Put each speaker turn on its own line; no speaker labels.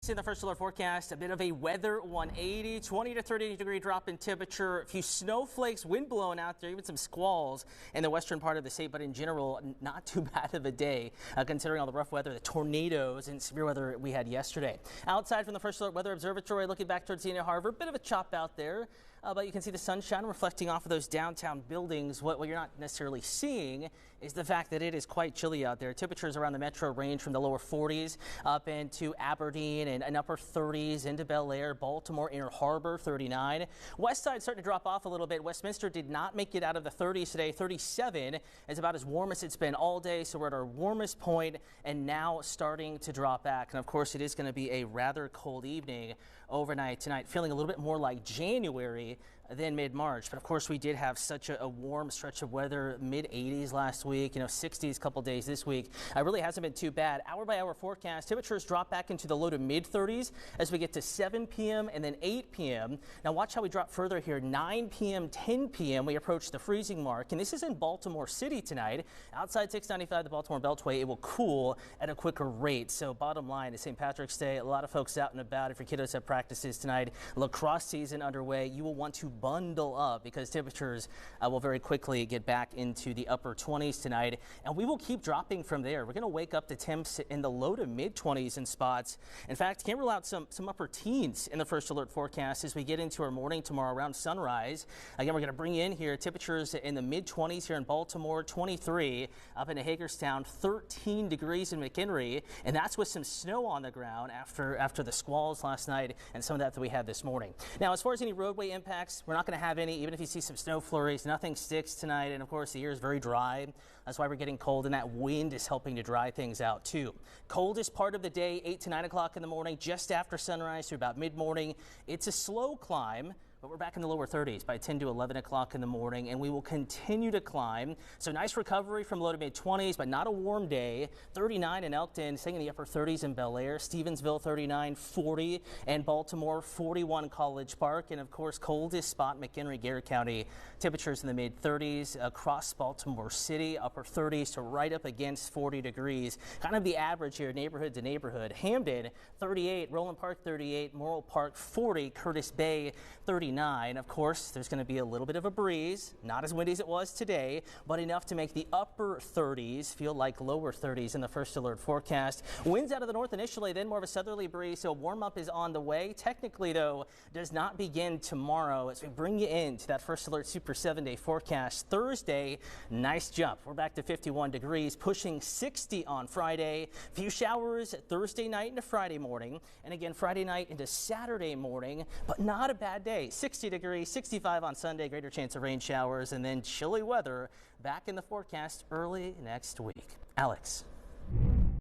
In the first alert forecast, a bit of a weather 180, 20 to 30 degree drop in temperature, a few snowflakes, wind blowing out there, even some squalls in the western part of the state. But in general, not too bad of a day considering all the rough weather, the tornadoes and severe weather we had yesterday. Outside from the first alert weather observatory, looking back towards Xenia Harbor, bit of a chop out there, but you can see the sunshine reflecting off of those downtown buildings. What you're not necessarily seeing is the fact that it is quite chilly out there. Temperatures around the metro range from the lower 40s up into Aberdeen and upper 30s into Bel Air, Baltimore, Inner Harbor, 39. West side starting to drop off a little bit. Westminster did not make it out of the 30s today. 37 is about as warm as it's been all day. So we're at our warmest point and now starting to drop back. And of course, it is going to be a rather cold evening overnight tonight, feeling a little bit more like January than mid-March. But of course, we did have such a warm stretch of weather, mid-80s last week, 60s a couple days this week. It really hasn't been too bad. Hour by hour forecast, temperatures drop back into the low to mid-30s as we get to 7 p.m. and then 8 p.m. Now watch how we drop further here. 9 p.m., 10 p.m. we approach the freezing mark, and this is in Baltimore City tonight. Outside 695, the Baltimore Beltway, it will cool at a quicker rate. So bottom line is St. Patrick's Day, a lot of folks out and about. If your kiddos have practices tonight, lacrosse season underway, you will want to bundle up because temperatures will very quickly get back into the upper 20s tonight, and we will keep dropping from there. We're going to wake up to temps in the low to mid 20s in spots. In fact, can't rule out some upper teens in the first alert forecast as we get into our morning tomorrow around sunrise. Again, we're going to bring in here temperatures in the mid 20s here in Baltimore, 23 up into Hagerstown, 13 degrees in McHenry, and that's with some snow on the ground after the squalls last night and some of that we had this morning. Now, as far as any roadway impacts, we're not going to have any. Even if you see some snow flurries, nothing sticks tonight. And of course, the air is very dry. That's why we're getting cold, and that wind is helping to dry things out too. Coldest part of the day, 8 to 9 o'clock in the morning, just after sunrise to about mid-morning. It's a slow climb, but we're back in the lower 30s by 10 to 11 o'clock in the morning, and we will continue to climb. So nice recovery from low to mid 20s, but not a warm day. 39 in Elkton, staying in the upper 30s in Bel Air. Stevensville 39, 40 and Baltimore, 41 College Park, and of course coldest spot McHenry, Garrett County. Temperatures in the mid 30s across Baltimore City, upper 30s to right up against 40 degrees. Kind of the average here, neighborhood to neighborhood. Hamden 38, Roland Park 38, Morrill Park 40, Curtis Bay 39. Of course, there's going to be a little bit of a breeze, not as windy as it was today, but enough to make the upper 30s feel like lower 30s in the first alert forecast. Winds out of the north initially, then more of a southerly breeze, so warm up is on the way. Technically, though, does not begin tomorrow as we bring you into that first alert super 7-day forecast. Thursday, nice jump. We're back to 51 degrees, pushing 60 on Friday. Few showers Thursday night into Friday morning, and again Friday night into Saturday morning, but not a bad day. 60 degrees, 65 on Sunday, greater chance of rain showers, and then chilly weather back in the forecast early next week. Alex.